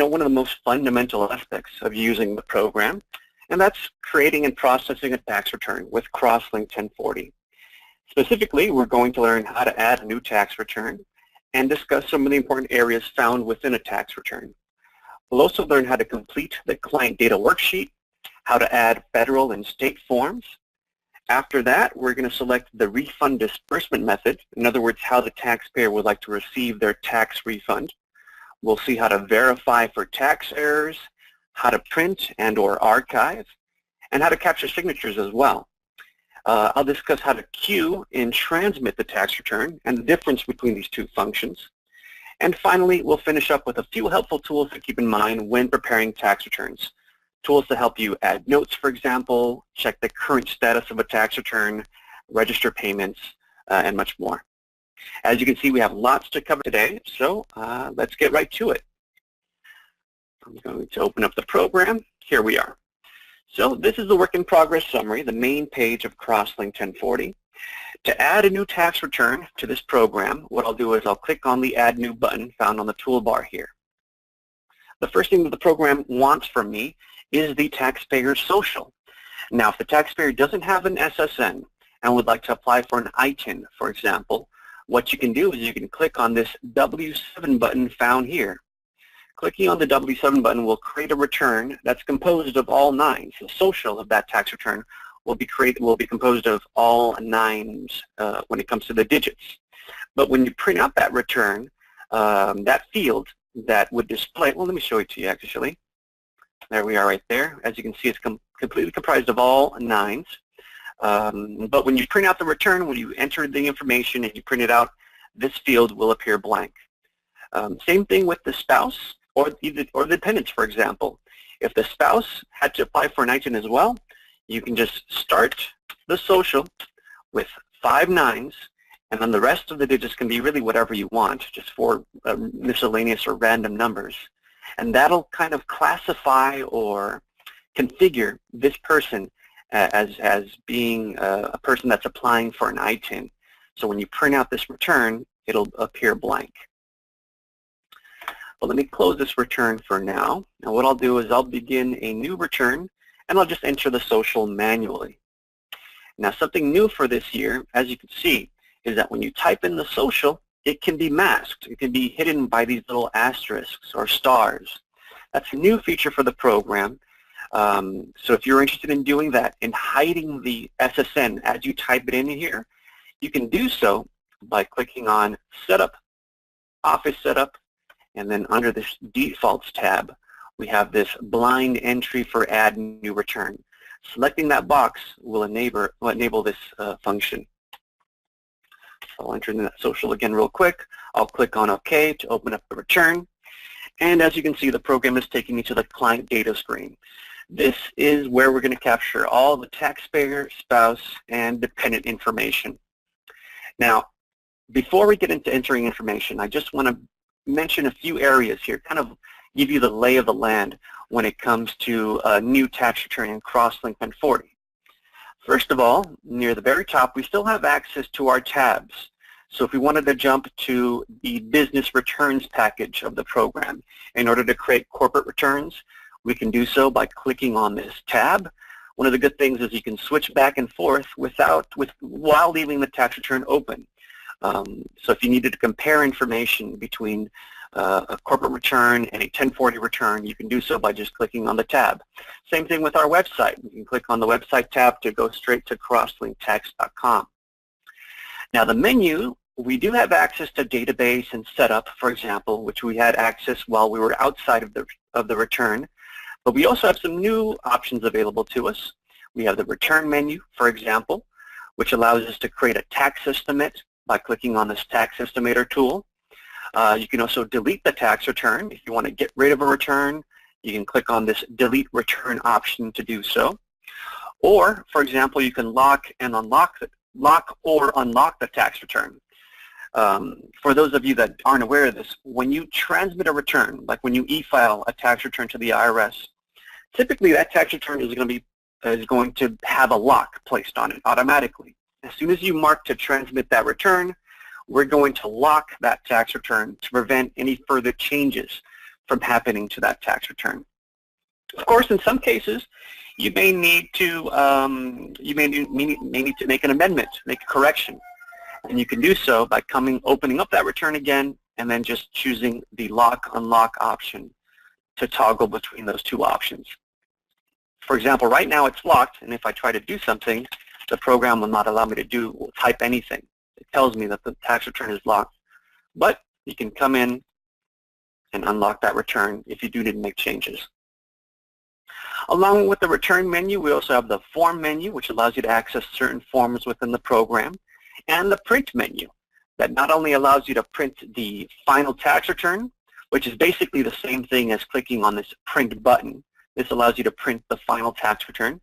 one of the most fundamental aspects of using the program, and that's creating and processing a tax return with Crosslink 1040. Specifically, we're going to learn how to add a new tax return and discuss some of the important areas found within a tax return. We'll also learn how to complete the client data worksheet, how to add federal and state forms. After that, we're going to select the refund disbursement method, in other words, how the taxpayer would like to receive their tax refund. We'll see how to verify for tax errors, how to print and or archive, and how to capture signatures as well. I'll discuss how to queue and transmit the tax return and the difference between these two functions. And finally, we'll finish up with a few helpful tools to keep in mind when preparing tax returns. Tools to help you add notes, for example, check the current status of a tax return, register payments, and much more. As you can see, we have lots to cover today, so let's get right to it. I'm going to open up the program. Here we are. So this is the work in progress summary, the main page of Crosslink 1040. To add a new tax return to this program, what I'll do is I'll click on the Add New button found on the toolbar here. The first thing that the program wants from me is the taxpayer's social. Now, if the taxpayer doesn't have an SSN and would like to apply for an ITIN, for example, what you can do is you can click on this W7 button found here. Clicking on the W7 button will create a return that's composed of all nines. The social of that tax return will be composed of all nines when it comes to the digits. But when you print out that return, that field that would display, well, let me show it to you actually. There we are right there. As you can see, it's completely comprised of all nines. But when you print out the return, when you enter the information and you print it out, this field will appear blank. Same thing with the spouse or the dependents, for example. If the spouse had to apply for an ITIN as well, you can just start the social with 5 nines, and then the rest of the digits can be really whatever you want, just for miscellaneous or random numbers. And that'll kind of classify or configure this person as being a person that's applying for an ITIN. So when you print out this return, it'll appear blank. Well, let me close this return for now. Now what I'll do is I'll begin a new return, and I'll just enter the social manually. Now something new for this year, as you can see, is that when you type in the social, it can be masked. It can be hidden by these little asterisks or stars. That's a new feature for the program. So if you're interested in doing that, in hiding the SSN as you type it in here, you can do so by clicking on Setup, Office Setup, and then under this Defaults tab, we have this blind entry for Add New Return. Selecting that box will enable this function. So I'll enter in that social again real quick. I'll click on OK to open up the return. And as you can see, the program is taking me to the client data screen. This is where we're going to capture all the taxpayer, spouse, and dependent information. Now, before we get into entering information, I just want to mention a few areas here, kind of give you the lay of the land when it comes to a new tax return in Crosslink 1040. First of all, near the very top, we still have access to our tabs. So if we wanted to jump to the business returns package of the program in order to create corporate returns, we can do so by clicking on this tab. One of the good things is you can switch back and forth while leaving the tax return open. So if you needed to compare information between a corporate return and a 1040 return, you can do so by just clicking on the tab. Same thing with our website. You can click on the website tab to go straight to crosslinktax.com. Now the menu, we do have access to database and setup, for example, which we had access while we were outside of the return. But we also have some new options available to us. We have the return menu, for example, which allows us to create a tax estimate by clicking on this tax estimator tool. You can also delete the tax return. If you want to get rid of a return, you can click on this delete return option to do so. Or, for example, you can lock or unlock the tax return. For those of you that aren't aware of this, when you transmit a return, like when you e-file a tax return to the IRS, typically that tax return is going to have a lock placed on it automatically. As soon as you mark to transmit that return, we're going to lock that tax return to prevent any further changes from happening to that tax return. Of course, in some cases, you may need to make an amendment, make a correction, and you can do so by opening up that return again, and then just choosing the lock unlock option to toggle between those two options. For example, right now it's locked, and if I try to do something, the program will not allow me to type anything. It tells me that the tax return is locked. But you can come in and unlock that return if you do need to make changes. Along with the return menu, we also have the form menu, which allows you to access certain forms within the program, and the print menu that not only allows you to print the final tax return, which is basically the same thing as clicking on this print button. This allows you to print the final tax return.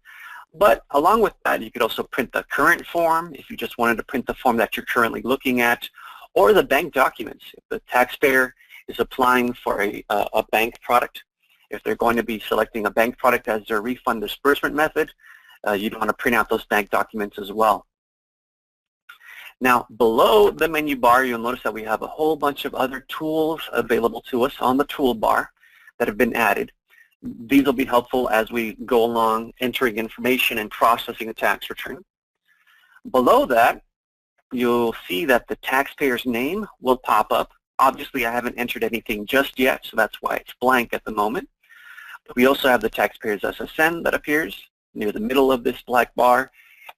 But along with that, you could also print the current form if you just wanted to print the form that you're currently looking at, or the bank documents. If the taxpayer is applying for a bank product, if they're going to be selecting a bank product as their refund disbursement method, you'd want to print out those bank documents as well. Now, below the menu bar, you'll notice that we have a whole bunch of other tools available to us on the toolbar that have been added. These will be helpful as we go along entering information and processing a tax return. Below that, you'll see that the taxpayer's name will pop up. Obviously, I haven't entered anything just yet, so that's why it's blank at the moment. But we also have the taxpayer's SSN that appears near the middle of this black bar,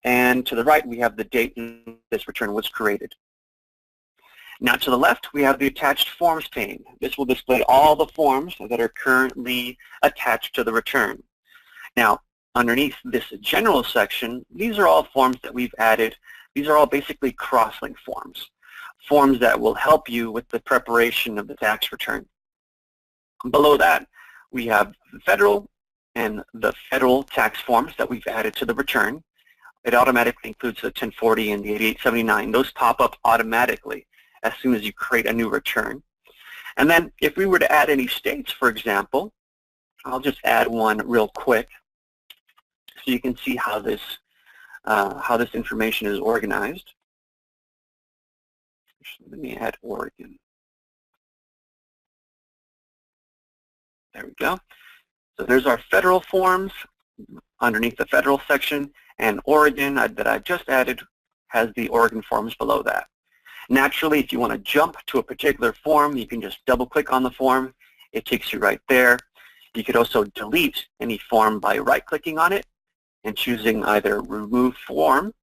and to the right, we have the date this return was created. Now, to the left, we have the attached forms pane. This will display all the forms that are currently attached to the return. Now, underneath this general section, these are all forms that we've added. These are all basically cross-link forms, forms that will help you with the preparation of the tax return. Below that, we have the federal and the federal tax forms that we've added to the return. It automatically includes the 1040 and the 8879. Those pop up automatically as soon as you create a new return. And then if we were to add any states, for example, I'll just add one real quick so you can see how this information is organized. Let me add Oregon. There we go. So there's our federal forms underneath the federal section, and Oregon that I just added has the Oregon forms below that. Naturally, if you want to jump to a particular form, you can just double-click on the form. It takes you right there. You could also delete any form by right-clicking on it and choosing either Remove Form,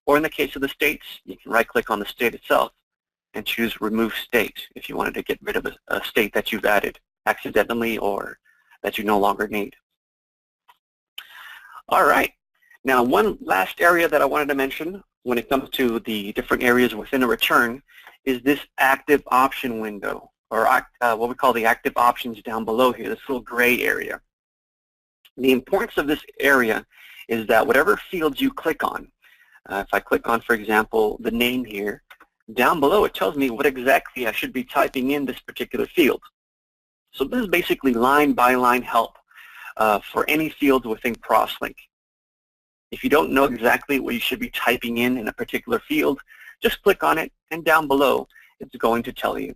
or in the case of the states, you can right-click on the state itself and choose Remove State if you wanted to get rid of a state that you've added accidentally or that you no longer need. All right. Now, one last area that I wanted to mention when it comes to the different areas within a return is this active option window, or what we call the active options down below here, this little gray area. The importance of this area is that whatever fields you click on, if I click on, for example, the name here, down below it tells me what exactly I should be typing in this particular field. So this is basically line-by-line help for any fields within Crosslink. If you don't know exactly what you should be typing in a particular field, just click on it, and down below it's going to tell you.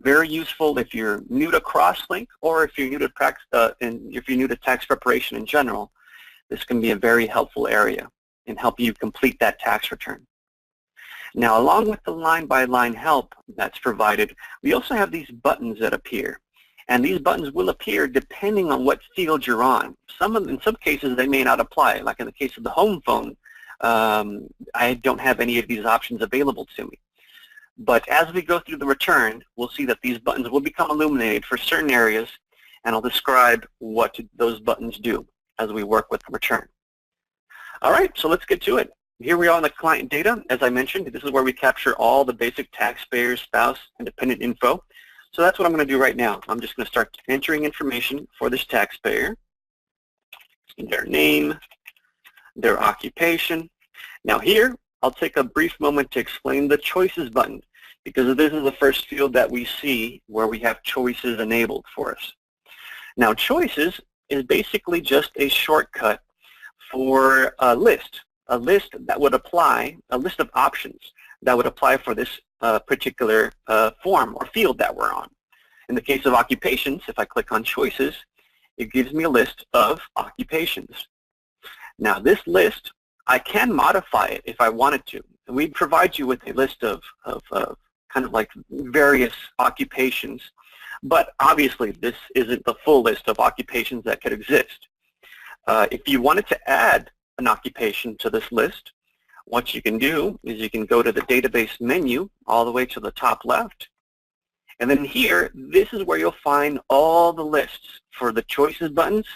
Very useful if you're new to Crosslink, or if you're new to tax preparation in general. This can be a very helpful area and help you complete that tax return. Now, along with the line-by-line help that's provided, we also have these buttons that appear. And these buttons will appear depending on what field you're on. In some cases, they may not apply. Like in the case of the home phone, I don't have any of these options available to me. But as we go through the return, we'll see that these buttons will become illuminated for certain areas, and I'll describe what those buttons do as we work with the return. All right, so let's get to it. Here we are on the client data. As I mentioned, this is where we capture all the basic taxpayer, spouse, and dependent info. So that's what I'm going to do right now. I'm just going to start entering information for this taxpayer, their name, their occupation. Now here, I'll take a brief moment to explain the choices button, because this is the first field that we see where we have choices enabled for us. Now, choices is basically just a shortcut for a list that would apply, a list of options that would apply for this particular form or field that we're on. In the case of occupations, if I click on choices, it gives me a list of occupations. Now this list, I can modify it if I wanted to. We provide you with a list of kind of like various occupations, but obviously this isn't the full list of occupations that could exist. If you wanted to add an occupation to this list, what you can do is you can go to the database menu all the way to the top left, and then here, this is where you'll find all the lists for the choices buttons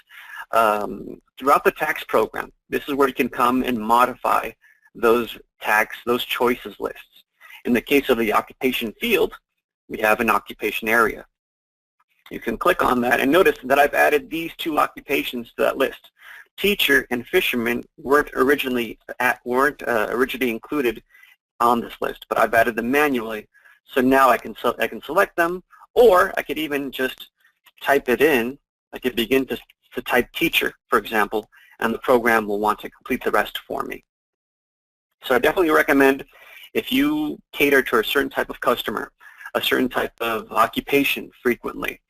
throughout the tax program. This is where you can come and modify those choices lists. In the case of the occupation field, we have an occupation area. You can click on that and notice that I've added these two occupations to that list. Teacher and fisherman weren't originally included on this list, but I've added them manually. So now I can select them, or I could even just type it in. I could begin to type teacher, for example, and the program will want to complete the rest for me. So I definitely recommend, if you cater to a certain type of customer, a certain type of occupation frequently,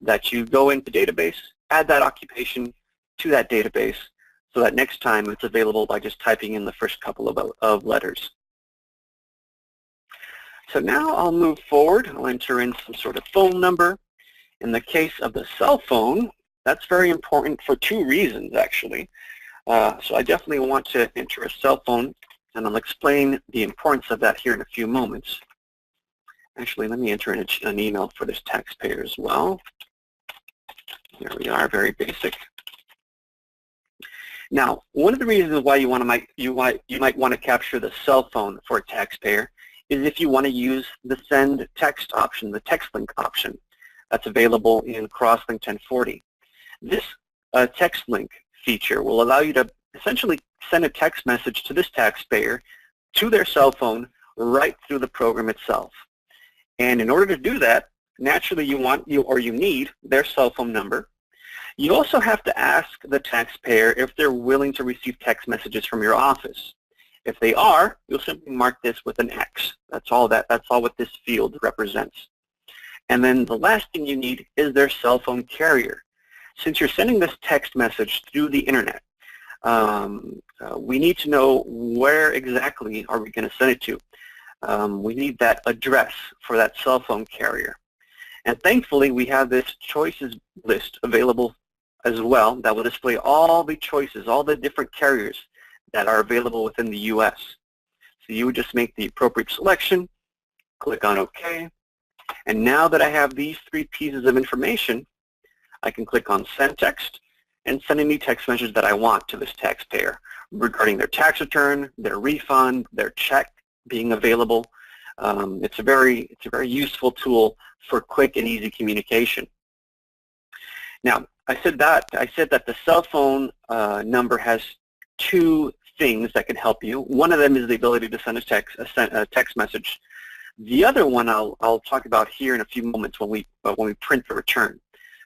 that you go into database, add that occupation to that database, so that next time it's available by just typing in the first couple of letters. So now I'll move forward. I'll enter in some sort of phone number. In the case of the cell phone, that's very important for two reasons, actually. So I definitely want to enter a cell phone, and I'll explain the importance of that here in a few moments. Actually, let me enter in an email for this taxpayer as well. Here we are, very basic. Now, one of the reasons why you might want to capture the cell phone for a taxpayer is if you want to use the send text option, the text link option that's available in Crosslink 1040. This text link feature will allow you to essentially send a text message to this taxpayer to their cell phone right through the program itself. And in order to do that, naturally you need their cell phone number. You also have to ask the taxpayer if they're willing to receive text messages from your office. If they are, you'll simply mark this with an X. That's all what this field represents. And then the last thing you need is their cell phone carrier. Since you're sending this text message through the internet, we need to know where exactly are we going to send it to. We need that address for that cell phone carrier. And thankfully, we have this choices list available as well that will display all the choices, all the different carriers that are available within the U.S. So you would just make the appropriate selection, click on OK, and now that I have these three pieces of information, I can click on Send Text and send any text message that I want to this taxpayer regarding their tax return, their refund, their check being available. It's a very useful tool for quick and easy communication. Now, I said that the cell phone number has two things that can help you. One of them is the ability to send a text message. The other one I'll talk about here in a few moments when we print the return.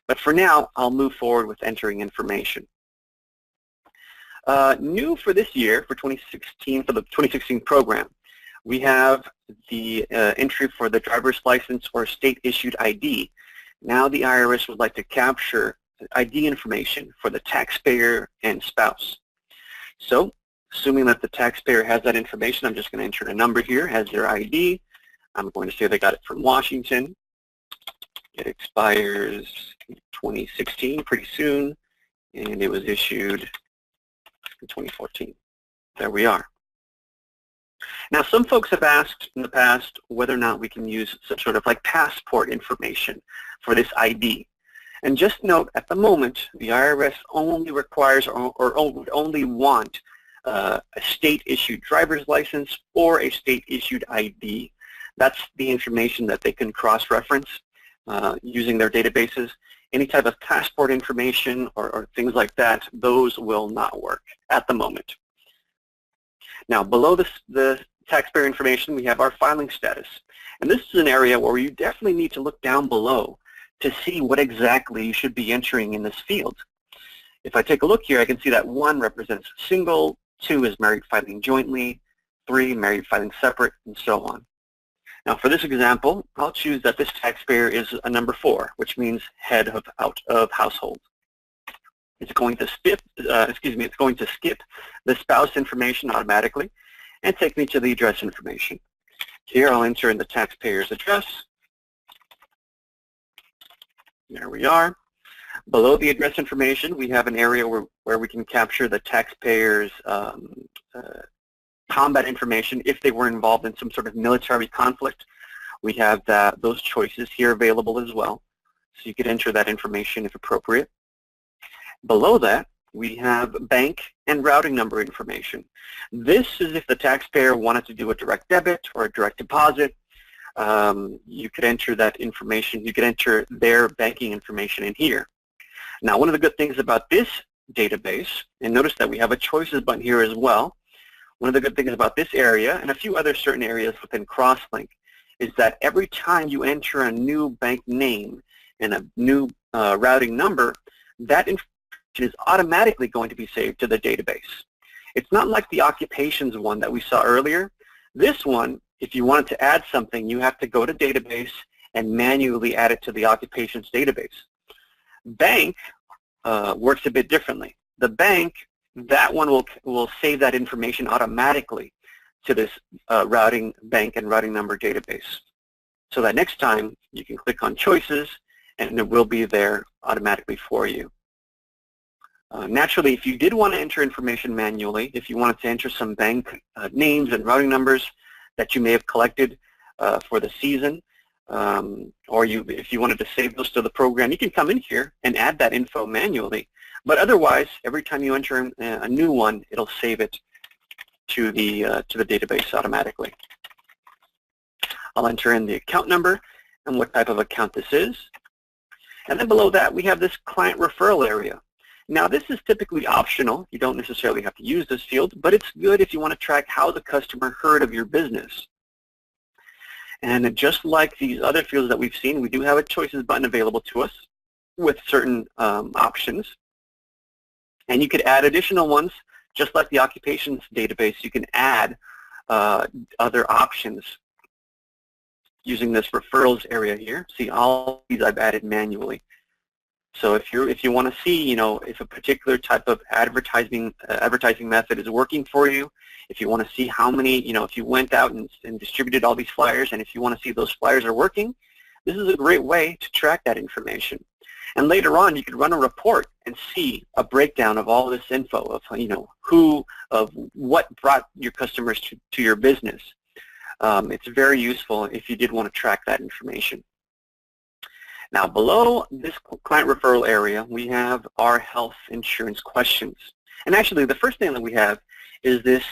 But for now, I'll move forward with entering information. New for this year, for 2016, for the 2016 program, we have the entry for the driver's license or state-issued ID. Now the IRS would like to capture ID information for the taxpayer and spouse. So, assuming that the taxpayer has that information, I'm just going to enter a number here, has their ID. I'm going to say they got it from Washington. It expires 2016, pretty soon, and it was issued in 2014. There we are. Now, some folks have asked in the past whether or not we can use some sort of like passport information for this ID. And just note, at the moment, the IRS only requires or would only want a state-issued driver's license or a state-issued ID. That's the information that they can cross-reference using their databases. Any type of passport information or things like that, those will not work at the moment. Now, below the taxpayer information, we have our filing status. And this is an area where you definitely need to look down below to see what exactly you should be entering in this field. If I take a look here, I can see that 1 represents single, 2 is married filing jointly, 3 married filing separate, and so on. Now for this example, I'll choose that this taxpayer is a number 4, which means head of household. It's going to skip, it's going to skip the spouse information automatically and take me to the address information. Here I'll enter in the taxpayer's address. There we are. Below the address information, we have an area where we can capture the taxpayer's combat information if they were involved in some sort of military conflict. We have those choices here available as well, so you could enter that information if appropriate. Below that, we have bank and routing number information. This is if the taxpayer wanted to do a direct debit or a direct deposit. You could enter that information, you could enter their banking information in here. Now, one of the good things about this database, and notice that we have a choices button here as well, one of the good things about this area and a few other certain areas within Crosslink is that every time you enter a new bank name and a new routing number, that information is automatically going to be saved to the database. It's not like the occupations one that we saw earlier. This one, if you wanted to add something, you have to go to database and manually add it to the occupations database. Bank works a bit differently. The bank, that one will save that information automatically to this bank and routing number database. So that next time you can click on choices and it will be there automatically for you. Naturally, if you did want to enter information manually, if you wanted to enter some bank names and routing numbers that you may have collected for the season, or if you wanted to save those to the program, you can come in here and add that info manually. But otherwise, every time you enter a new one, it'll save it to the database automatically. I'll enter in the account number and what type of account this is. And then below that, we have this client referral area. Now, this is typically optional. You don't necessarily have to use this field, but it's good if you want to track how the customer heard of your business. And just like these other fields that we've seen, we do have a choices button available to us with certain options. And you could add additional ones, just like the occupations database. You can add other options using this referrals area here. See, all these I've added manually. So if you want to see, if a particular type of advertising method is working for you, if you want to see how many, if you went out and distributed all these flyers, and if you want to see those flyers are working, this is a great way to track that information. And later on, you could run a report and see a breakdown of all this info of what brought your customers to your business. It's very useful if you did want to track that information. Now, below this client referral area, we have our health insurance questions. And actually, the first thing that we have is this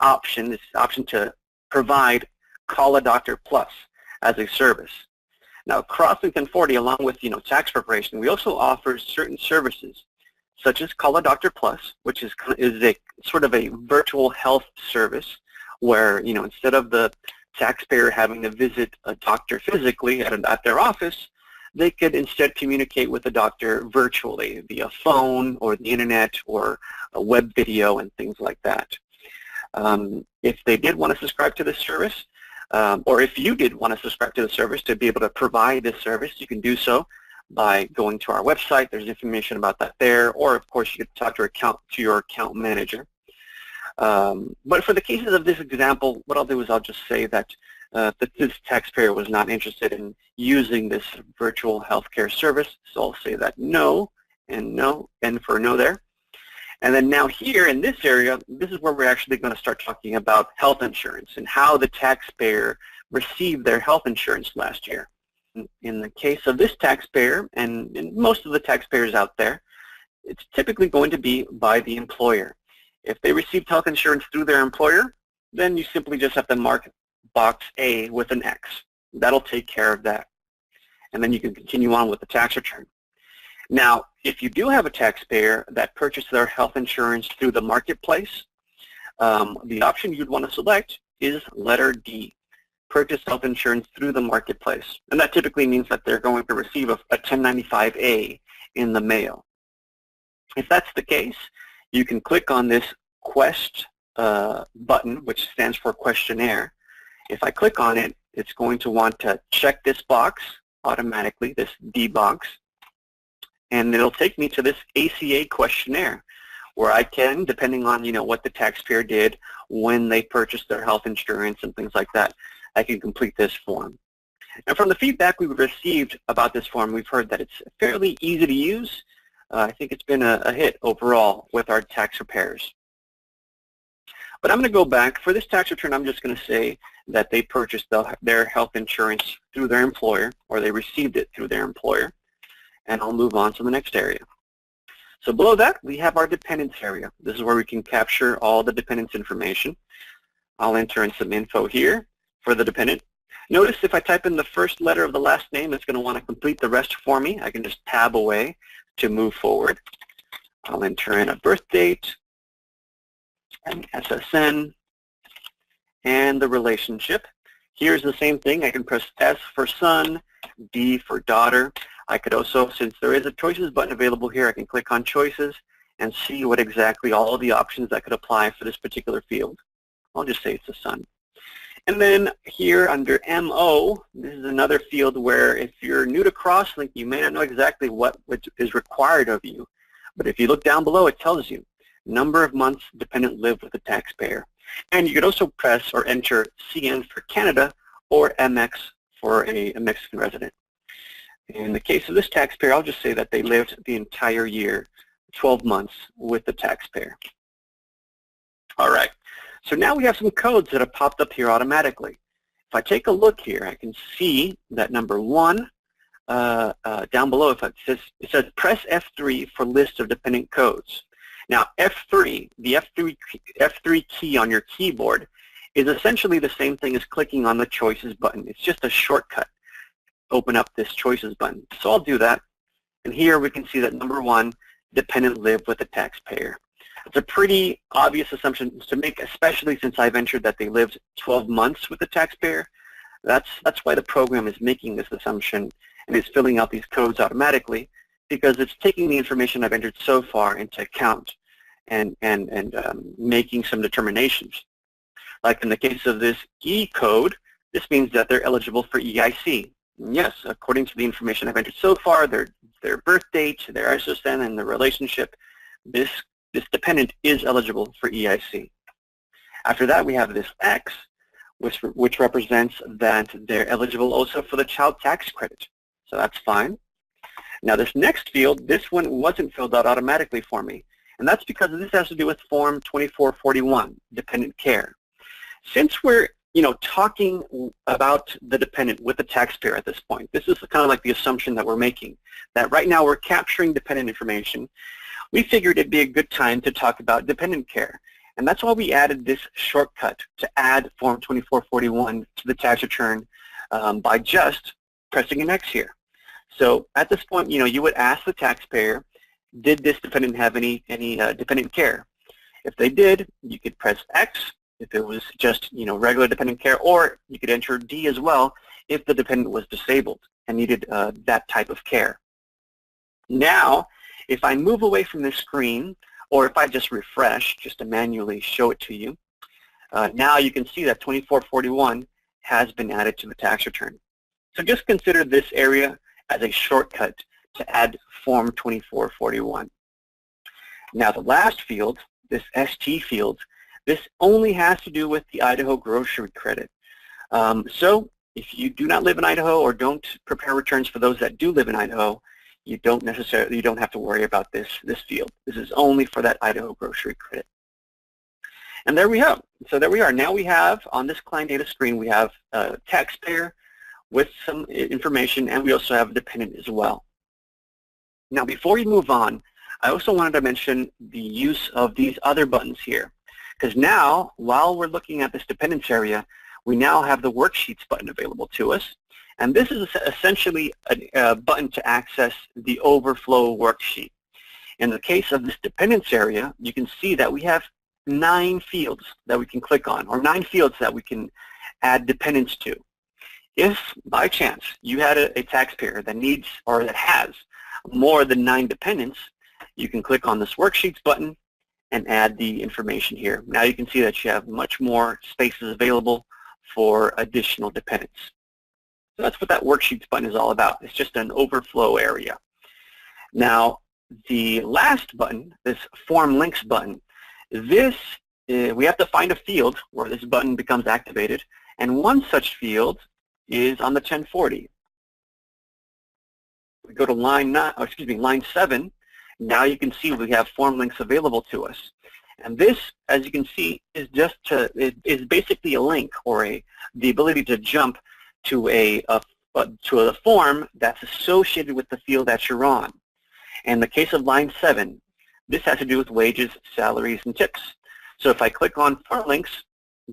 option to provide Call a Doctor Plus as a service. Now, Crosslink 1040, along with tax preparation, we also offer certain services, such as Call a Doctor Plus, which is a sort of a virtual health service, where instead of the taxpayer having to visit a doctor physically at their office, they could instead communicate with the doctor virtually via phone or the internet or a web video and things like that. If they did want to subscribe to this service, or if you did want to subscribe to the service to be able to provide this service, you can do so by going to our website. There's information about that there, or of course you could talk to your account manager. But for the cases of this example, what I'll do is I'll just say that this taxpayer was not interested in using this virtual healthcare service, so I'll say that no, and for no there. And then now here in this area, this is where we're actually going to start talking about health insurance and how the taxpayer received their health insurance last year. In the case of this taxpayer, and most of the taxpayers out there, it's typically going to be by the employer. If they received health insurance through their employer, then you simply just have to mark box A with an X. That'll take care of that. And then you can continue on with the tax return. Now, if you do have a taxpayer that purchased their health insurance through the marketplace, the option you'd want to select is letter D, purchase health insurance through the marketplace. And that typically means that they're going to receive a 1095-A in the mail. If that's the case, you can click on this Quest button, which stands for questionnaire, If I click on it, it's going to want to check this box automatically, this D box, and it'll take me to this ACA questionnaire where I can, depending on what the taxpayer did when they purchased their health insurance and things like that, I can complete this form. And from the feedback we've received about this form, we've heard that it's fairly easy to use. I think it's been a hit overall with our tax preparers. But I'm going to go back. For this tax return, I'm just going to say that they purchased their health insurance through their employer, or they received it through their employer, and I'll move on to the next area. So below that, we have our dependents area. This is where we can capture all the dependents information. I'll enter in some info here for the dependent. Notice if I type in the first letter of the last name, it's going to want to complete the rest for me. I can just tab away to move forward. I'll enter in a birth date, an SSN, and the relationship. Here's the same thing. I can press S for son, D for daughter. I could also, since there is a choices button available here, I can click on choices and see what exactly all of the options that could apply for this particular field. I'll just say it's a son. And then here under MO, this is another field where if you're new to Crosslink, you may not know exactly what is required of you. But if you look down below, it tells you number of months dependent lived with the taxpayer. And you could also press or enter CN for Canada or MX for a Mexican resident. In the case of this taxpayer, I'll just say that they lived the entire year, 12 months, with the taxpayer. All right, so now we have some codes that have popped up here automatically. If I take a look here, I can see that number one, down below, it says press F3 for list of dependent codes. Now F3, the F3 key on your keyboard is essentially the same thing as clicking on the choices button. It's just a shortcut. Open up this choices button. So I'll do that. And here we can see that number one, dependent lived with the taxpayer. It's a pretty obvious assumption to make, especially since I've entered that they lived 12 months with the taxpayer. That's why the program is making this assumption and is filling out these codes automatically, because it's taking the information I've entered so far into account and making some determinations. Like in the case of this E code, this means that they're eligible for EIC. Yes, according to the information I've entered so far, their birth date, their SSN, and the relationship, this dependent is eligible for EIC. After that, we have this X, which represents that they're eligible also for the child tax credit. So that's fine. Now this next field, this one wasn't filled out automatically for me, and that's because this has to do with Form 2441, dependent care. Since we're talking about the dependent with the taxpayer at this point, this is kind of like the assumption that we're making, that right now we're capturing dependent information. We figured it'd be a good time to talk about dependent care, and that's why we added this shortcut to add Form 2441 to the tax return by just pressing an X here. So at this point, you would ask the taxpayer, did this dependent have any dependent care? If they did, you could press X if it was just regular dependent care, or you could enter D as well if the dependent was disabled and needed that type of care. Now, if I move away from this screen, or if I just refresh, just to manually show it to you, now you can see that 2441 has been added to the tax return. So just consider this area as a shortcut to add Form 2441. Now the last field, this ST field, this only has to do with the Idaho grocery credit. So if you do not live in Idaho or don't prepare returns for those that do live in Idaho, you don't have to worry about this field. This is only for that Idaho grocery credit. And there we have. So there we are. Now we have on this client data screen, we have a taxpayer with some information, and we also have a dependent as well. Now before we move on, I also wanted to mention the use of these other buttons here. Because now, while we're looking at this dependence area, we now have the worksheets button available to us. And this is essentially a button to access the overflow worksheet. In the case of this dependence area, you can see that we have 9 fields that we can click on, or 9 fields that we can add dependents to. If, by chance, you had a taxpayer that needs or that has more than 9 dependents, you can click on this worksheets button and add the information here. Now you can see that you have much more spaces available for additional dependents. So that's what that Worksheets button is all about. It's just an overflow area. Now, the last button, this Form Links button, this we have to find a field where this button becomes activated, and one such field is on the 1040. We go to line 7. Now you can see we have form links available to us. And this, as you can see, is is basically a link or the ability to jump to a form that's associated with the field that you're on. In the case of line 7, this has to do with wages, salaries, and tips. So if I click on form links,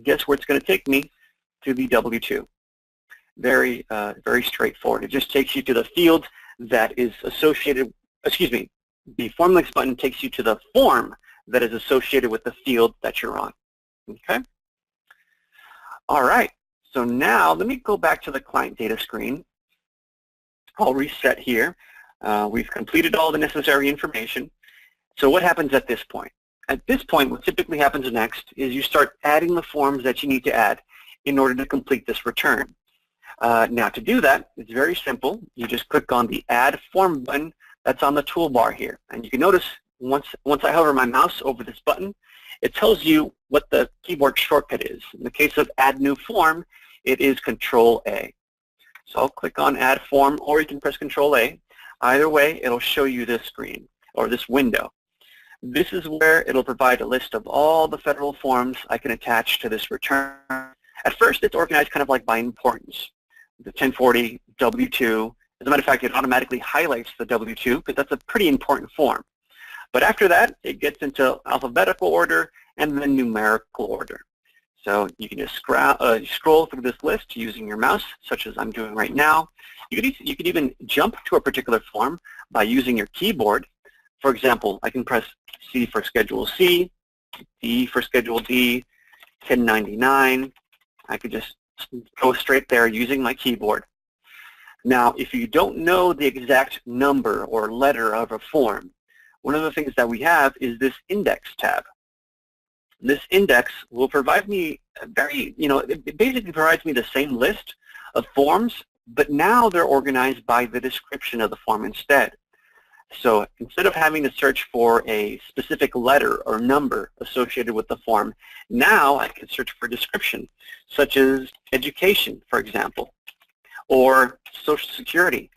guess where it's going to take me? To the W-2. Very straightforward. It just takes you to the field that is associated, the form links button takes you to the form that is associated with the field that you're on. Okay? All right. So now let me go back to the client data screen. I'll reset here. We've completed all the necessary information. So what happens at this point? At this point, what typically happens next is you start adding the forms that you need to add in order to complete this return. Now to do that, it's very simple. You just click on the Add Form button that's on the toolbar here. And you can notice once I hover my mouse over this button, it tells you what the keyboard shortcut is. In the case of Add New Form, it is Control-A. So I'll click on Add Form, or you can press Control-A. Either way, it'll show you this screen, or this window. This is where it'll provide a list of all the federal forms I can attach to this return. At first, it's organized kind of like by importance. The 1040, W-2. As a matter of fact, it automatically highlights the W-2 because that's a pretty important form. But after that, it gets into alphabetical order and then numerical order. So you can just scroll through this list using your mouse, such as I'm doing right now. You could even jump to a particular form by using your keyboard. For example, I can press C for Schedule C, D for Schedule D, 1099. I could just go straight there using my keyboard. Now, if you don't know the exact number or letter of a form, one of the things that we have is this index tab. This index will provide me it basically provides me the same list of forms, but now they're organized by the description of the form instead. So instead of having to search for a specific letter or number associated with the form, now I can search for a description, such as education, for example, or Social Security.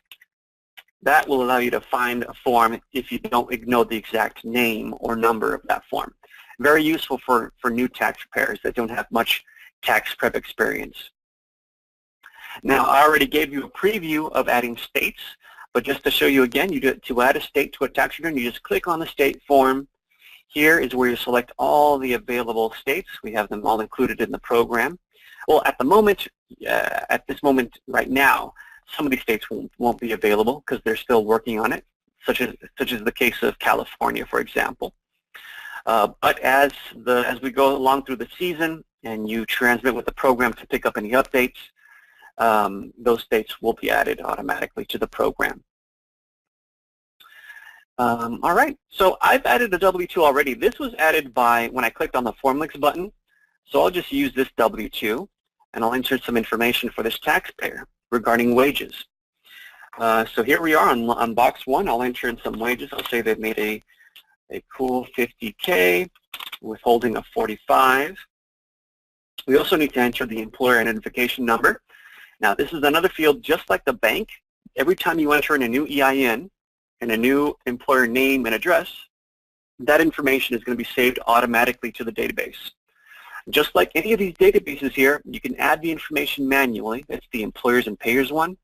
That will allow you to find a form if you don't know the exact name or number of that form. Very useful for new tax preparers that don't have much tax prep experience. Now, I already gave you a preview of adding states, but just to show you again, to add a state to a tax return, you just click on the state form. Here is where you select all the available states. We have them all included in the program. Well, at this moment right now, some of these states won't be available because they're still working on it, such as the case of California, for example. But as we go along through the season and you transmit with the program to pick up any updates, those states will be added automatically to the program. All right, so I've added a W-2 already. This was added when I clicked on the Form Links button. So I'll just use this W-2, and I'll insert some information for this taxpayer regarding wages. So here we are on box 1. I'll enter in some wages. I'll say they've made a cool 50K, withholding of 45. We also need to enter the employer identification number. Now, this is another field just like the bank. Every time you enter in a new EIN and a new employer name and address, that information is going to be saved automatically to the database. Just like any of these databases here, you can add the information manually. That's the employers and payers one.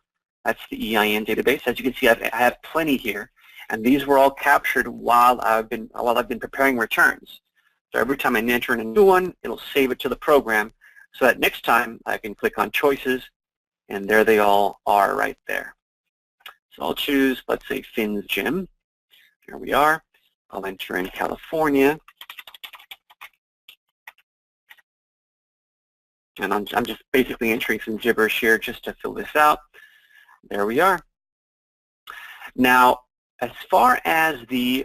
That's the EIN database. As you can see, I have plenty here, and these were all captured while I've been preparing returns. So every time I enter in a new one, it'll save it to the program, so that next time I can click on choices, and there they all are right there. So I'll choose, let's say, Finn's Gym. Here we are. I'll enter in California. And I'm just basically entering some gibberish here just to fill this out. There we are. Now, as far as the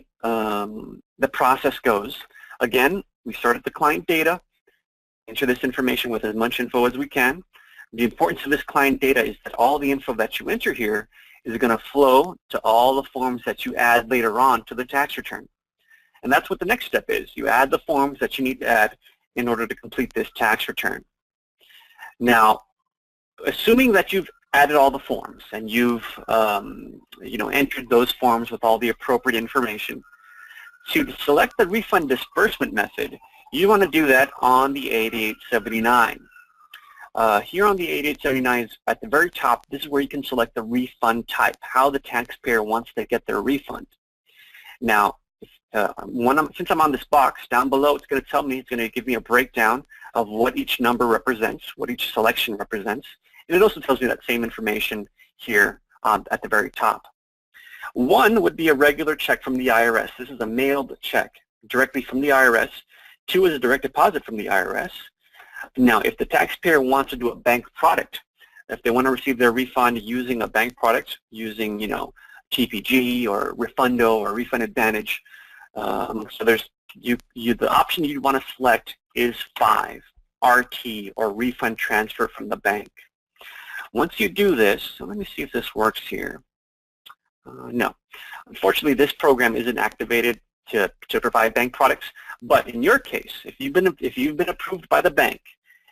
process goes, again, we start at the client data, enter this information with as much info as we can. The importance of this client data is that all the info that you enter here is going to flow to all the forms that you add later on to the tax return. And that's what the next step is. You add the forms that you need to add in order to complete this tax return. Now, assuming that you've added all the forms and you've entered those forms with all the appropriate information, to select the refund disbursement method, you want to do that on the 8879. Here on the 8879, at the very top, this is where you can select the refund type, how the taxpayer wants to get their refund. Now, since I'm on this box, down below it's going to tell me, it's going to give me a breakdown of what each number represents, what each selection represents, and it also tells me that same information here at the very top. One would be a regular check from the IRS. This is a mailed check directly from the IRS. Two is a direct deposit from the IRS. Now, if the taxpayer wants to do a bank product, if they want to receive their refund using a bank product, using, TPG or Refundo or Refund Advantage, so there's the option you want to select is 5, RT, or Refund Transfer from the bank. Once you do this, so let me see if this works here. No. Unfortunately, this program isn't activated to provide bank products. But in your case, if you've been approved by the bank,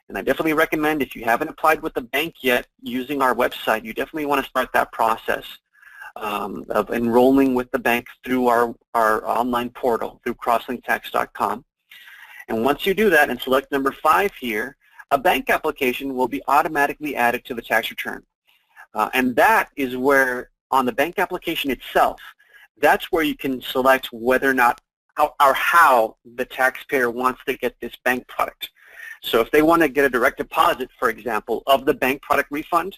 and I definitely recommend if you haven't applied with the bank yet using our website, you definitely want to start that process of enrolling with the bank through our online portal, through crosslinktax.com. And once you do that and select number 5 here, a bank application will be automatically added to the tax return. And that is where, on the bank application itself, that's where you can select whether or not how the taxpayer wants to get this bank product. So if they want to get a direct deposit, for example, of the bank product refund,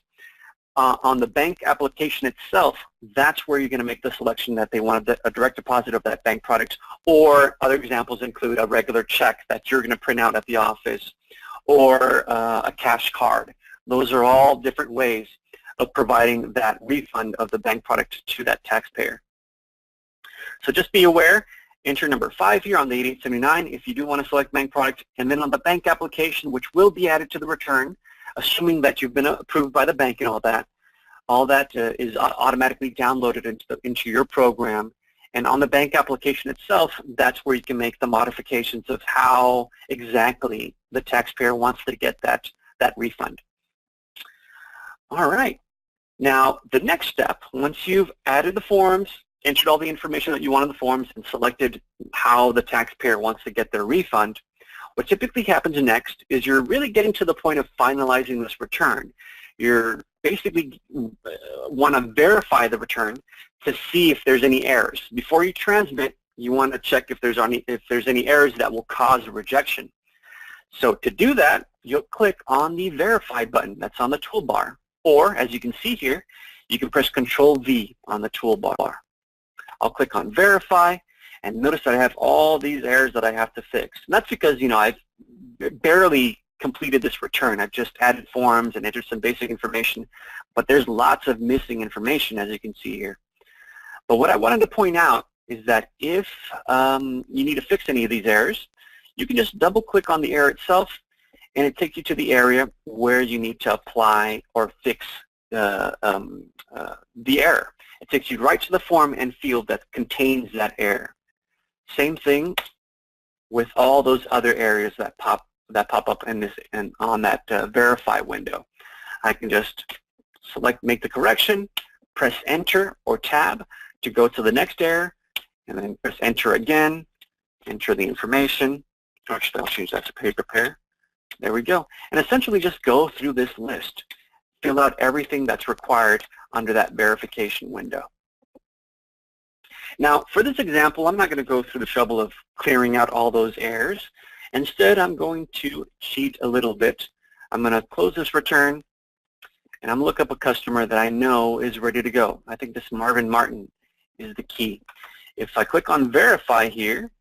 on the bank application itself, that's where you're going to make the selection that they want a direct deposit of that bank product, or other examples include a regular check that you're going to print out at the office, or a cash card. Those are all different ways of providing that refund of the bank product to that taxpayer. So just be aware, enter number 5 here on the 8879 if you do want to select bank product, and then on the bank application, which will be added to the return, assuming that you've been approved by the bank and all that is automatically downloaded into your program. And on the bank application itself, that's where you can make the modifications of how exactly the taxpayer wants to get that refund. All right. Now, the next step, once you've added the forms, entered all the information that you want in the forms, and selected how the taxpayer wants to get their refund, what typically happens next is you're really getting to the point of finalizing this return. You're basically want to verify the return to see if there's any errors. Before you transmit, you want to check if there's any errors that will cause a rejection. So to do that, you'll click on the Verify button that's on the toolbar. Or, as you can see here, you can press Control-V on the toolbar. I'll click on Verify, and notice that I have all these errors that I have to fix. And that's because, I've barely completed this return. I've just added forms and entered some basic information, but there's lots of missing information, as you can see here. But what I wanted to point out is that if you need to fix any of these errors, you can just double-click on the error itself, and it takes you to the area where you need to apply or fix the error. It takes you right to the form and field that contains that error. Same thing with all those other areas that pop up on that Verify window. I can just make the correction, press Enter or Tab to go to the next error, and then press Enter again, enter the information. Actually, I'll change that to Pay Prepare. There we go. And essentially just go through this list. Fill out everything that's required under that verification window. Now, for this example, I'm not going to go through the trouble of clearing out all those errors. Instead, I'm going to cheat a little bit. I'm going to close this return, and I'm going to look up a customer that I know is ready to go. I think this Marvin Martin is the key. If I click on Verify here,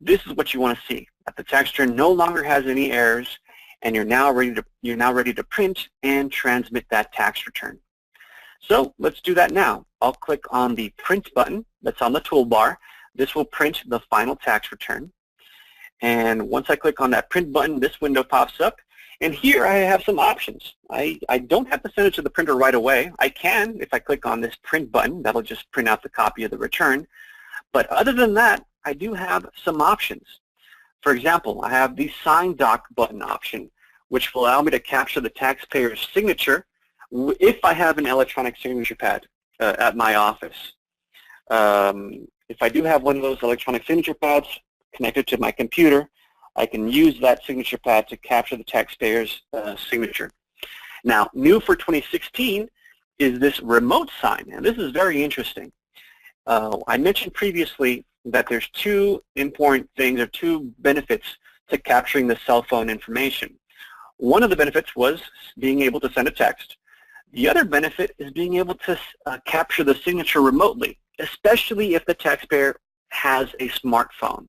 this is what you want to see. That the tax return no longer has any errors, and you're now ready to print and transmit that tax return. So let's do that now. I'll click on the Print button that's on the toolbar. This will print the final tax return. And once I click on that print button, this window pops up. And here I have some options. I don't have to send it to the printer right away. I can if I click on this print button. That'll just print out the copy of the return. But other than that, I do have some options. For example, I have the Sign Doc button option, which will allow me to capture the taxpayer's signature if I have an electronic signature pad at my office. If I do have one of those electronic signature pads connected to my computer, I can use that signature pad to capture the taxpayer's signature. Now, new for 2016 is this remote sign, and this is very interesting. I mentioned previously that there's two important things or two benefits to capturing the cell phone information. One of the benefits was being able to send a text. The other benefit is being able to capture the signature remotely, especially if the taxpayer has a smartphone.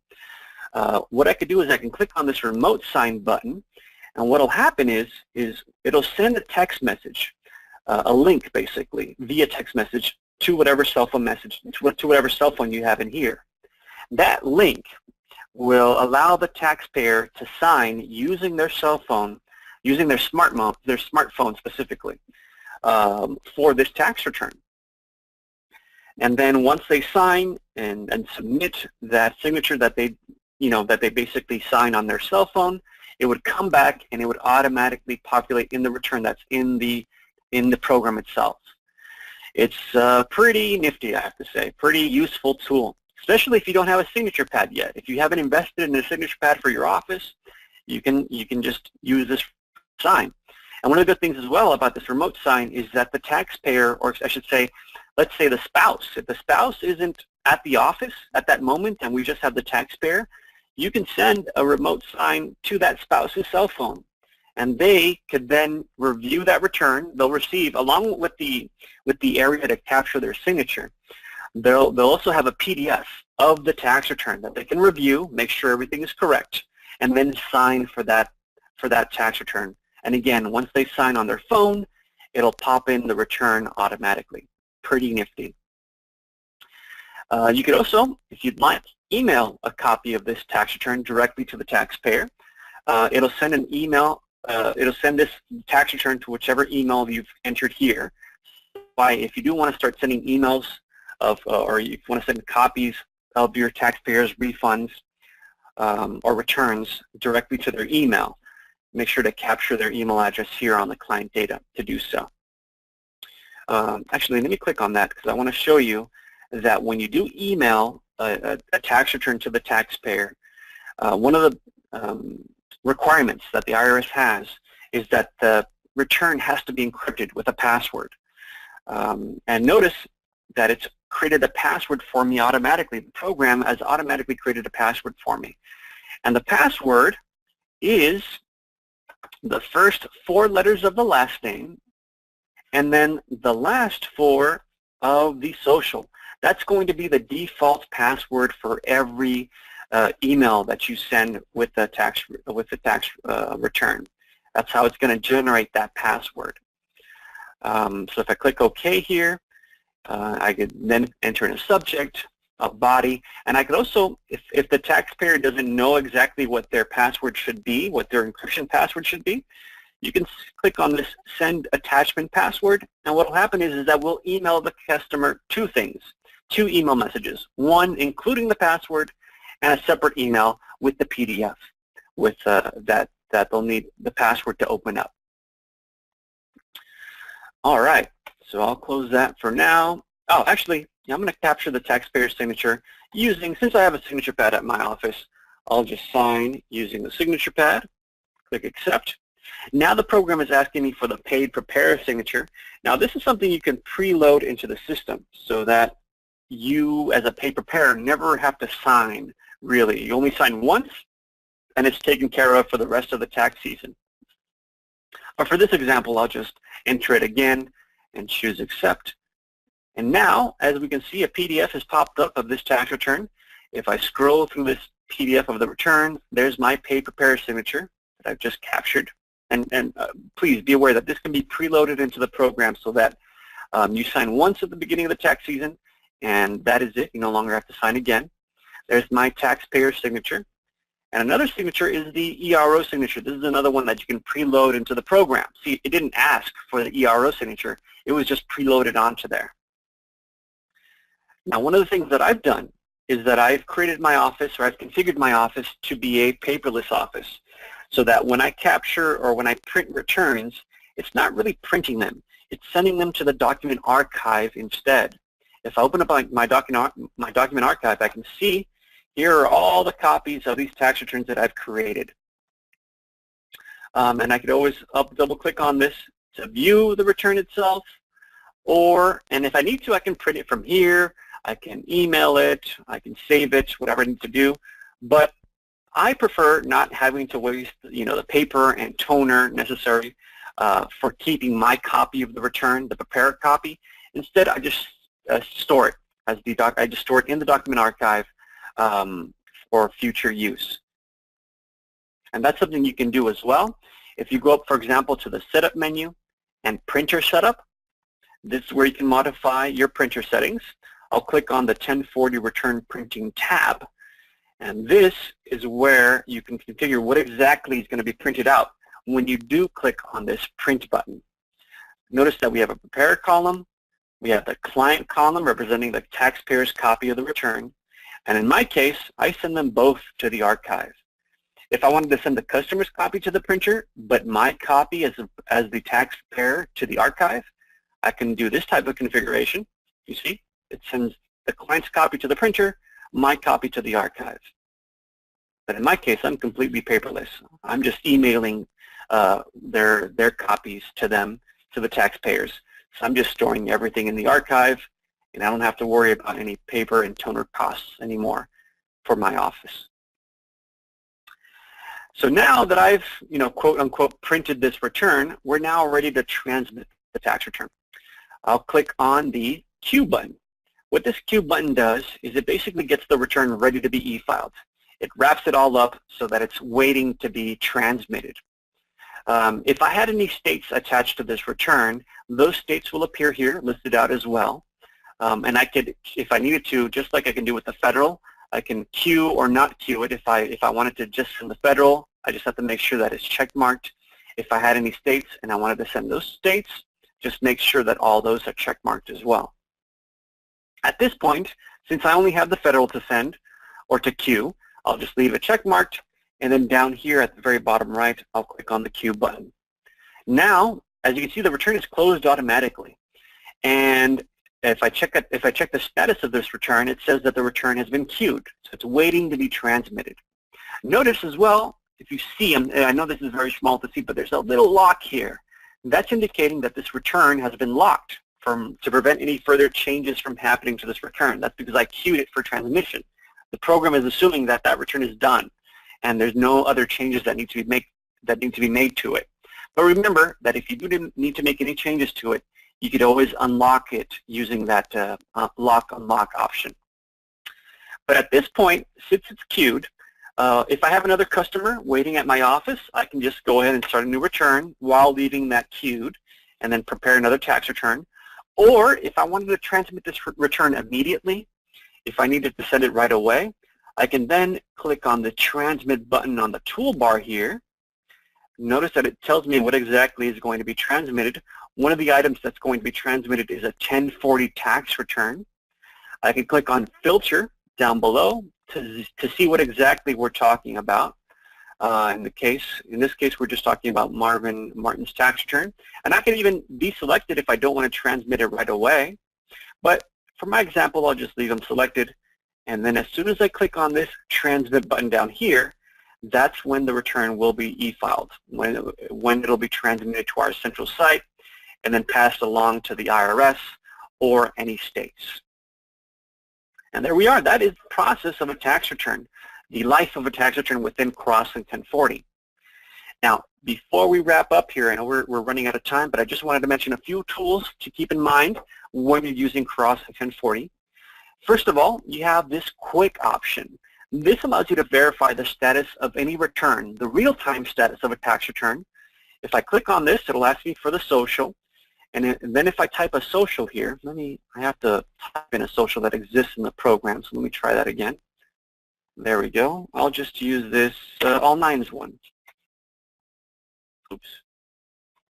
What I could do is I can click on this remote sign button, and what will happen is it'll send a text message, a link basically, via text message to whatever cell phone to whatever cell phone you have in here. That link will allow the taxpayer to sign using their cell phone, using their smartphone specifically, for this tax return. And then once they sign and submit that signature that they basically sign on their cell phone, it would come back and it would automatically populate in the return that's in the program itself. It's pretty nifty, I have to say, pretty useful tool, especially if you don't have a signature pad yet. If you haven't invested in a signature pad for your office, you can just use this sign. And one of the good things as well about this remote sign is that the taxpayer, or I should say, let's say the spouse, if the spouse isn't at the office at that moment and we just have the taxpayer, you can send a remote sign to that spouse's cell phone, and they could then review that return. They'll receive, along with the area to capture their signature, they'll also have a PDF of the tax return that they can review, make sure everything is correct, and then sign for that tax return. And again, once they sign on their phone, it'll pop in the return automatically. Pretty nifty. You could also, if you'd like, email a copy of this tax return directly to the taxpayer. It'll send an email. It'll send this tax return to whichever email you've entered here. If you do want to start sending emails or you want to send copies of your taxpayers' refunds or returns directly to their email, make sure to capture their email address here on the client data to do so. Actually, let me click on that because I want to show you that when you do email a tax return to the taxpayer, one of the requirements that the IRS has is that the return has to be encrypted with a password. And notice that it's created a password for me automatically. The program has automatically created a password for me. And the password is the first 4 letters of the last name and then the last 4 of the social. That's going to be the default password for every email that you send with the tax return. That's how it's going to generate that password. So if I click OK here, I could then enter in a subject, a body, and I could also, if the taxpayer doesn't know exactly what their password should be, what their encryption password should be, you can click on this Send Attachment Password, and what will happen is that we'll email the customer 2 things, 2 email messages, one including the password and a separate email with the PDF with that they'll need the password to open up. All right, so I'll close that for now. Oh, actually, I'm going to capture the taxpayer's signature since I have a signature pad at my office, I'll just sign using the signature pad, click Accept. Now the program is asking me for the paid preparer signature. Now this is something you can preload into the system so that you as a paid preparer never have to sign, really. You only sign once and it's taken care of for the rest of the tax season. But for this example, I'll just enter it again and choose Accept. And now, as we can see, a PDF has popped up of this tax return. If I scroll through this PDF of the return, there's my paid preparer signature that I've just captured. And please be aware that this can be preloaded into the program so that you sign once at the beginning of the tax season, and that is it. You no longer have to sign again. There's my taxpayer signature. And another signature is the ERO signature. This is another one that you can preload into the program. See, it didn't ask for the ERO signature. It was just preloaded onto there. Now, one of the things that I've done is that I've created my office, or I've configured my office to be a paperless office, so that when I capture or when I print returns, it's not really printing them. It's sending them to the document archive instead. If I open up my document archive, I can see here are all the copies of these tax returns that I've created. And I could always double-click on this to view the return itself, and if I need to, I can print it from here. I can email it, I can save it, whatever I need to do. But I prefer not having to waste, the paper and toner necessary for keeping my copy of the return, the prepared copy. Instead, I just store it as I just store it in the document archive for future use. And that's something you can do as well. If you go up, for example, to the Setup menu and Printer Setup, this is where you can modify your printer settings. I'll click on the 1040 Return Printing tab, and this is where you can configure what exactly is going to be printed out when you do click on this Print button. Notice that we have a Prepare column, we have the Client column representing the taxpayer's copy of the return, and in my case, I send them both to the archive. If I wanted to send the customer's copy to the printer, but my copy as the taxpayer to the archive, I can do this type of configuration. You see, it sends the client's copy to the printer, my copy to the archive. But in my case, I'm completely paperless. I'm just emailing their copies to them, to the taxpayers. So I'm just storing everything in the archive, and I don't have to worry about any paper and toner costs anymore for my office. So now that I've, quote unquote, printed this return, we're now ready to transmit the tax return. I'll click on the Q button. What this Q button does is it basically gets the return ready to be e-filed. It wraps it all up so that it's waiting to be transmitted. If I had any states attached to this return, those states will appear here, listed out as well. And I could, if I needed to, just like I can do with the federal, I can queue or not queue it. If I wanted to just send the federal, I just have to make sure that it's check marked. If I had any states and I wanted to send those states, just make sure that all those are check marked as well. At this point, since I only have the federal to send or to queue, I'll just leave it check marked, and then down here at the very bottom right, I'll click on the Q button. Now, as you can see, the return is closed automatically. And if I check the status of this return, it says that the return has been queued, so it's waiting to be transmitted. Notice as well, if you see, I know this is very small to see, but there's a little lock here. That's indicating that this return has been locked to prevent any further changes from happening to this return. That's because I queued it for transmission. The program is assuming that that return is done, and there's no other changes that need to be made to it. But remember that if you do need to make any changes to it, you could always unlock it using that lock unlock option. But at this point, since it's queued, if I have another customer waiting at my office, I can just go ahead and start a new return while leaving that queued and then prepare another tax return. Or if I wanted to transmit this return immediately, if I needed to send it right away, I can then click on the transmit button on the toolbar here. Notice that it tells me what exactly is going to be transmitted. One of the items that's going to be transmitted is a 1040 tax return. I can click on filter down below to see what exactly we're talking about. In this case, we're just talking about Martin's tax return. And I can even deselect it if I don't want to transmit it right away. But for my example, I'll just leave them selected. And then as soon as I click on this transmit button down here, that's when the return will be e-filed, when it'll be transmitted to our central site and then passed along to the IRS or any states. And there we are. That is the process of a tax return, the life of a tax return within Crosslink 1040. Now, before we wrap up here, I know we're running out of time, but I just wanted to mention a few tools to keep in mind when you're using Crosslink 1040. First of all, you have this quick option. This allows you to verify the status of any return, the real-time status of a tax return. If I click on this, it'll ask me for the social. And then if I type a social here, I have to type in a social that exists in the program, so let me try that again. There we go. I'll just use this all nines one. Oops.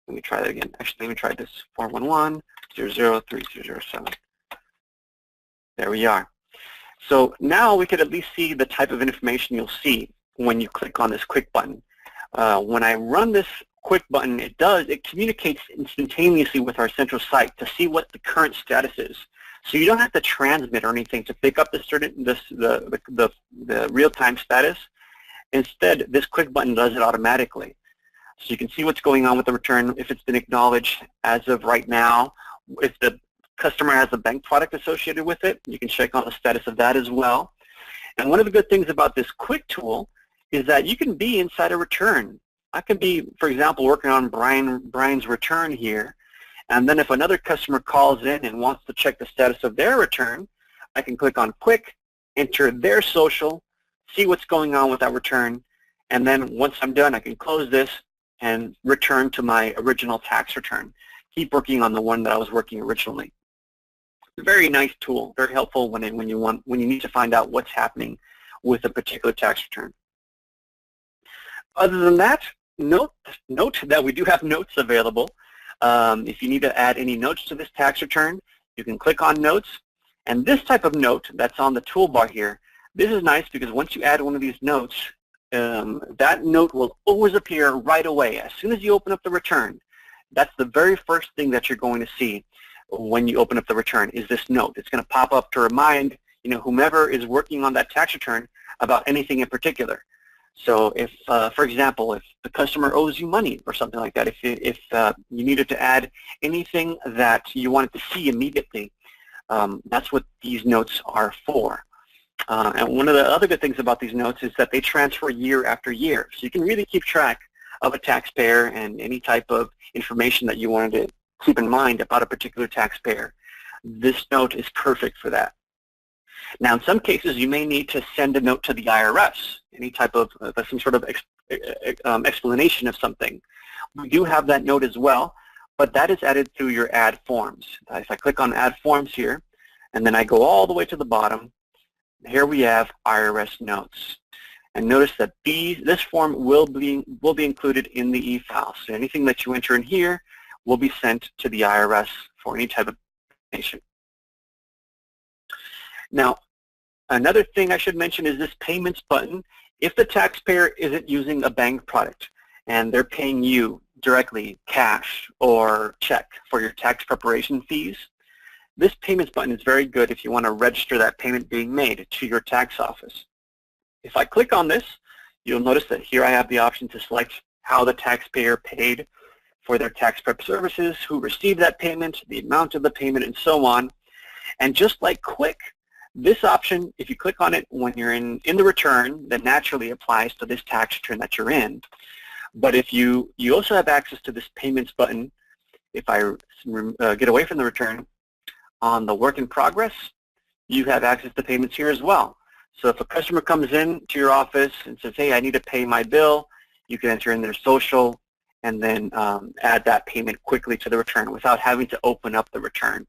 Let me try that again. Actually, let me try this. 411-003007. There we are. So now we could at least see the type of information you'll see when you click on this quick button. When I run this quick button, it communicates instantaneously with our central site to see what the current status is. So you don't have to transmit or anything to pick up the real-time status. Instead, this quick button does it automatically. So you can see what's going on with the return, if it's been acknowledged as of right now. If the customer has a bank product associated with it, you can check on the status of that as well. And one of the good things about this quick tool is that you can be inside a return. I can be, for example, working on Brian's return here, and then if another customer calls in and wants to check the status of their return, I can click on Quick, enter their social, see what's going on with that return, and then once I'm done, I can close this and return to my original tax return. Keep working on the one that I was working originally. It's a very nice tool, very helpful when you need to find out what's happening with a particular tax return. Other than that, note that we do have notes available. If you need to add any notes to this tax return, you can click on Notes. And this type of note that's on the toolbar here, this is nice because once you add one of these notes, that note will always appear right away. As soon as you open up the return, that's the very first thing that you're going to see when you open up the return is this note. It's going to pop up to remind whomever is working on that tax return about anything in particular. So if, for example, if the customer owes you money or something like that, if you needed to add anything that you wanted to see immediately, that's what these notes are for. And one of the other good things about these notes is that they transfer year after year. So you can really keep track of a taxpayer and any type of information that you wanted to keep in mind about a particular taxpayer. This note is perfect for that. Now, in some cases, you may need to send a note to the IRS, any type of some sort of explanation of something. We do have that note as well, but that is added through your Add Forms. If I click on Add Forms here, and then I go all the way to the bottom, here we have IRS notes. And notice that this form will be included in the e-file. So anything that you enter in here will be sent to the IRS for any type of information. Now, another thing I should mention is this Payments button. If the taxpayer isn't using a bank product and they're paying you directly cash or check for your tax preparation fees, this Payments button is very good if you want to register that payment being made to your tax office. If I click on this, you'll notice that here I have the option to select how the taxpayer paid for their tax prep services, who received that payment, the amount of the payment, and so on. And just like Quick, this option, if you click on it when you're in the return, that naturally applies to this tax return that you're in. But if you also have access to this Payments button, if I get away from the return, on the Work in Progress, you have access to payments here as well. So if a customer comes in to your office and says, hey, I need to pay my bill, you can enter in their social and then add that payment quickly to the return without having to open up the return.